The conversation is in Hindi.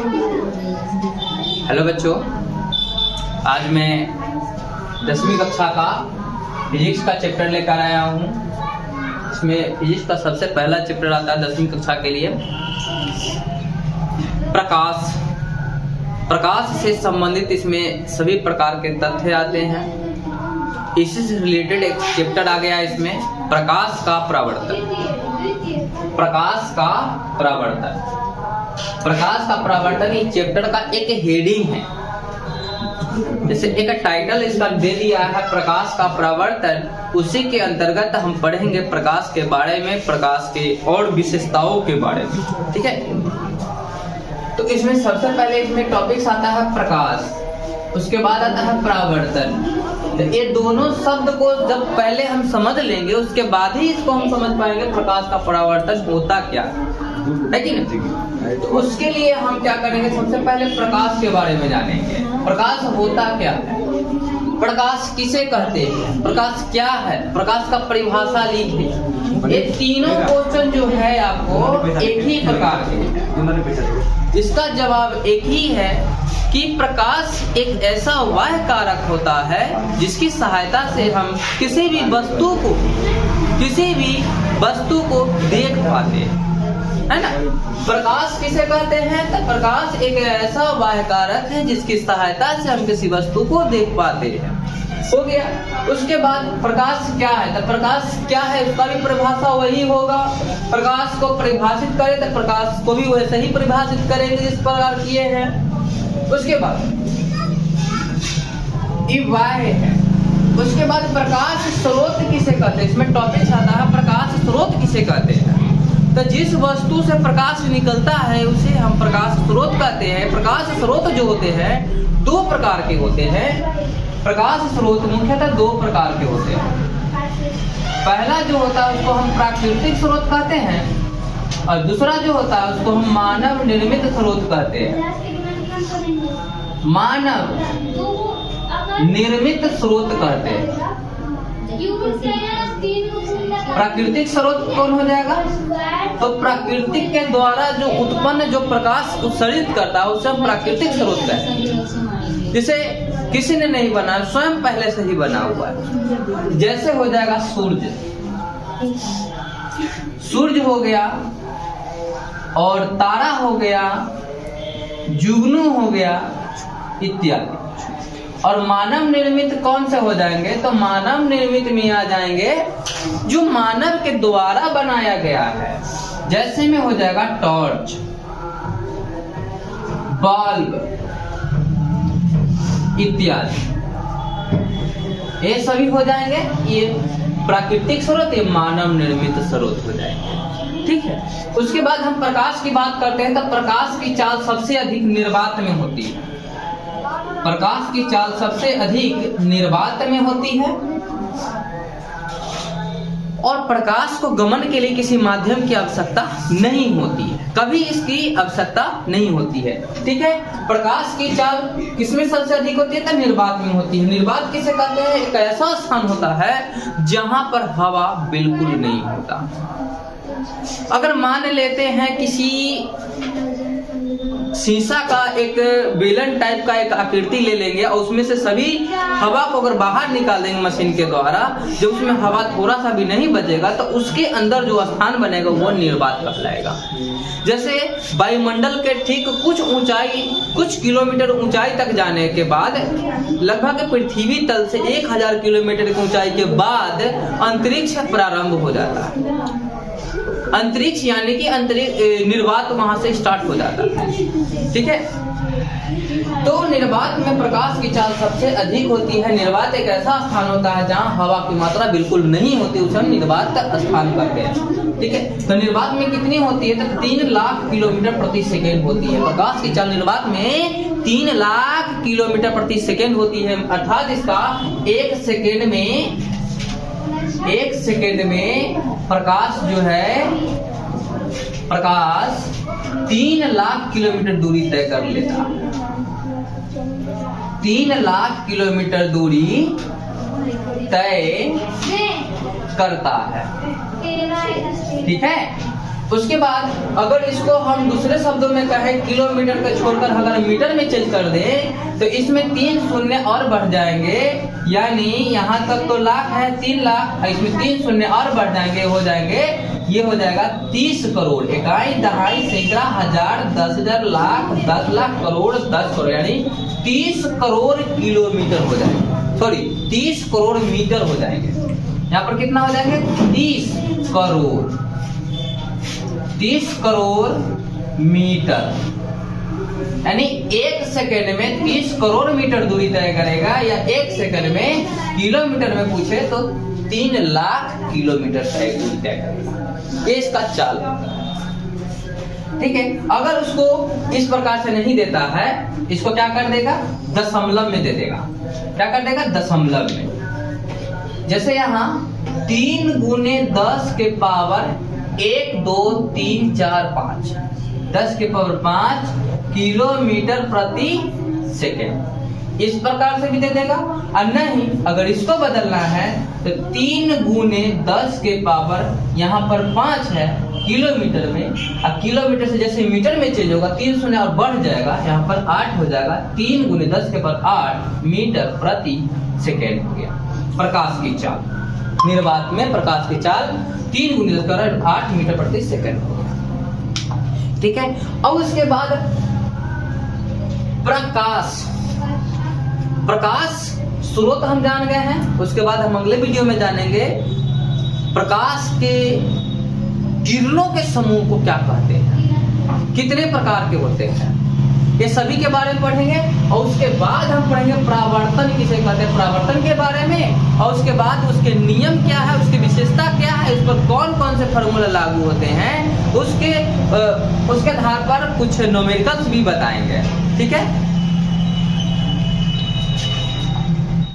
हेलो बच्चों, आज मैं 10वीं कक्षा का फिजिक्स का चैप्टर लेकर आया हूँ। इसमें फिजिक्स का सबसे पहला चैप्टर आता है 10वीं कक्षा के लिए, प्रकाश। प्रकाश से संबंधित इसमें सभी प्रकार के तथ्य आते हैं। इसी से रिलेटेड एक चैप्टर आ गया इसमें, प्रकाश का परावर्तन। प्रकाश का परावर्तन, प्रकाश का परावर्तन इस चैप्टर का एक हेडिंग है। जैसे एक टाइटल इसका दे दिया है प्रकाश का परावर्तन, उसी के अंतर्गत हम पढ़ेंगे प्रकाश के बारे में, प्रकाश के और विशेषताओं के बारे में। ठीक है, तो इसमें सबसे पहले इसमें टॉपिक्स आता है प्रकाश, उसके बाद आता है परावर्तन। तो ये दोनों शब्द को जब पहले हम समझ लेंगे, उसके बाद ही इसको हम समझ पाएंगे प्रकाश का परावर्तन होता क्या है कि नहीं। तो उसके लिए हम क्या करेंगे, सबसे पहले प्रकाश के बारे में जानेंगे। प्रकाश होता क्या है, प्रकाश किसे कहते हैं, प्रकाश क्या है, प्रकाश का परिभाषा लिखिए। ये तीनों क्वेश्चन जो है आपको एक ही प्रकार के, इसका जवाब एक ही है कि प्रकाश एक ऐसा बाह्य कारक होता है जिसकी सहायता से हम किसी भी वस्तु को देख पाते हैं, है ना। प्रकाश किसे कहते हैं, तो प्रकाश एक ऐसा बाह्य कारक है जिसकी सहायता से हम किसी वस्तु को देख पाते हैं। हो गया। उसके बाद प्रकाश क्या है, तो प्रकाश क्या है उसका भी परिभाषा वही होगा। प्रकाश को परिभाषित करें तो प्रकाश को भी वैसे ही परिभाषित करेंगे जिस प्रकार किए हैं। उसके बाद बाह्य है। उसके बाद प्रकाश स्रोत किसे कहते हैं, इसमें टॉपिक आता है प्रकाश स्रोत किसे कहते हैं। तो जिस वस्तु से प्रकाश निकलता है उसे हम प्रकाश स्रोत कहते हैं। प्रकाश स्रोत जो होते हैं दो प्रकार के होते हैं। प्रकाश स्रोत मुख्यतः दो प्रकार के होते हैं। पहला जो होता है उसको हम प्राकृतिक स्रोत कहते हैं, और दूसरा जो होता है उसको हम मानव निर्मित स्रोत कहते हैं। मानव निर्मित स्रोत कहते हैं। प्राकृतिक स्रोत कौन हो जाएगा, तो प्राकृतिक के द्वारा जो उत्पन्न जो प्रकाश उत्सर्जित करता है उसे हम प्राकृतिक स्रोत कहते हैं। जिसे किसी ने नहीं बनाया, स्वयं पहले से ही बना हुआ है। जैसे हो जाएगा सूर्य, सूर्य हो गया, और तारा हो गया, जुगनू हो गया इत्यादि। और मानव निर्मित कौन से हो जाएंगे, तो मानव निर्मित में आ जाएंगे जो मानव के द्वारा बनाया गया है। जैसे में हो जाएगा टॉर्च, बल्ब इत्यादि, ये सभी हो जाएंगे ये प्राकृतिक स्रोत, ये मानव निर्मित स्रोत हो जाएंगे। ठीक है। उसके बाद हम प्रकाश की बात करते हैं, तो प्रकाश की चाल सबसे अधिक निर्वात में होती है। प्रकाश की चाल सबसे अधिक निर्वात में होती है, और प्रकाश को गमन के लिए किसी माध्यम की आवश्यकता नहीं होती है, कभी इसकी आवश्यकता नहीं होती है। ठीक है। प्रकाश की चाल किसमें सबसे अधिक होती है, तो निर्वात में होती है। निर्वात किसे कहते हैं, एक ऐसा स्थान होता है जहां पर हवा बिल्कुल नहीं होता। अगर मान लेते हैं किसी शीशा का एक बेलन टाइप का एक आकृति ले लेंगे, और उसमें से सभी हवा को अगर बाहर निकाल देंगे मशीन के द्वारा, जब उसमें हवा थोड़ा सा भी नहीं बचेगा तो उसके अंदर जो स्थान बनेगा वो निर्वात कहलाएगा। जैसे वायुमंडल के ठीक कुछ ऊंचाई, कुछ किलोमीटर ऊंचाई तक जाने के बाद, लगभग पृथ्वी तल से 1000 किलोमीटर की ऊंचाई के बाद अंतरिक्ष प्रारंभ हो जाता है। अंतरिक्ष यानी कि निर्वात वहां से स्टार्ट हो जाता है। ठीक है। तो निर्वात में प्रकाश की चाल सबसे अधिक होती है। निर्वात एक ऐसा स्थान होता है जहां हवा की मात्रा बिल्कुल नहीं होती, उसे हम निर्वात स्थान कहते हैं। ठीक है। तो निर्वात में कितनी होती है, तो 3 लाख किलोमीटर प्रति सेकेंड होती है। प्रकाश की चाल निर्वात में 3 लाख किलोमीटर प्रति सेकेंड होती है। अर्थात इसका एक सेकेंड में प्रकाश जो है, प्रकाश 3 लाख किलोमीटर दूरी तय कर लेता है। 3 लाख किलोमीटर दूरी तय करता है। ठीक है। उसके बाद अगर इसको हम दूसरे शब्दों में कहें, किलोमीटर को छोड़कर अगर मीटर में चेंज कर दें तो इसमें 3 शून्य और बढ़ जाएंगे, यानी यहाँ तक तो लाख है 3 लाख, इसमें 3 शून्य और बढ़ जाएंगे, हो जाएंगे, ये हो जाएगा 30 करोड़। इकाई, दहाई, सैकड़ा, हजार, 10,000, लाख, 10 लाख, करोड़, 10 करोड़, यानी 30 करोड़ किलोमीटर हो जाएंगे, सॉरी 30 करोड़ मीटर हो जाएंगे। यहाँ पर कितना हो जाएंगे? 30 करोड़, 30 करोड़ मीटर, यानी 1 सेकंड में 30 करोड़ मीटर दूरी तय करेगा, या 1 सेकंड में किलोमीटर में पूछे तो 3 लाख किलोमीटर दूरी तय करेगा। ये इसका चाल, ठीक है। अगर उसको इस प्रकार से नहीं देता है, इसको क्या कर देगा? दशमलव में दे देगा। क्या कर देगा? दशमलव में। जैसे यहाँ 3 गुने 10 के पावर 1 2 3 4 5, 10 के पावर 5 किलोमीटर प्रति सेकेंड, इस प्रकार से भी दे देगा। और नहीं, अगर इसको बदलना है तो 3 गुने 10 के पावर यहाँ पर 5 है किलोमीटर में, और किलोमीटर से जैसे मीटर में चेंज होगा 3 शून्य और बढ़ जाएगा, यहाँ पर 8 हो जाएगा, 3 गुने 10 के पावर 8 मीटर प्रति सेकेंड हो गया। प्रकाश की चाल, निर्वात में प्रकाश की चाल 3 गुने 10 के पावर 8 मीटर प्रति सेकेंड हो गया, ठीक है। और उसके बाद प्रकाश, प्रकाश स्रोत हम जान गए हैं, उसके बाद हम अगले वीडियो में जानेंगे प्रकाश के किरणों के समूह को क्या कहते हैं, कितने प्रकार के होते हैं, ये सभी के बारे में पढ़ेंगे। और उसके बाद हम पढ़ेंगे परावर्तन किसे कहते हैं, परावर्तन के बारे में। और उसके बाद उसके नियम क्या है, उसकी विशेषता क्या है, उस पर कौन कौन से फार्मूला लागू होते हैं, उसके आधार पर कुछ न्यूमेरिकल्स भी बताएंगे, ठीक है।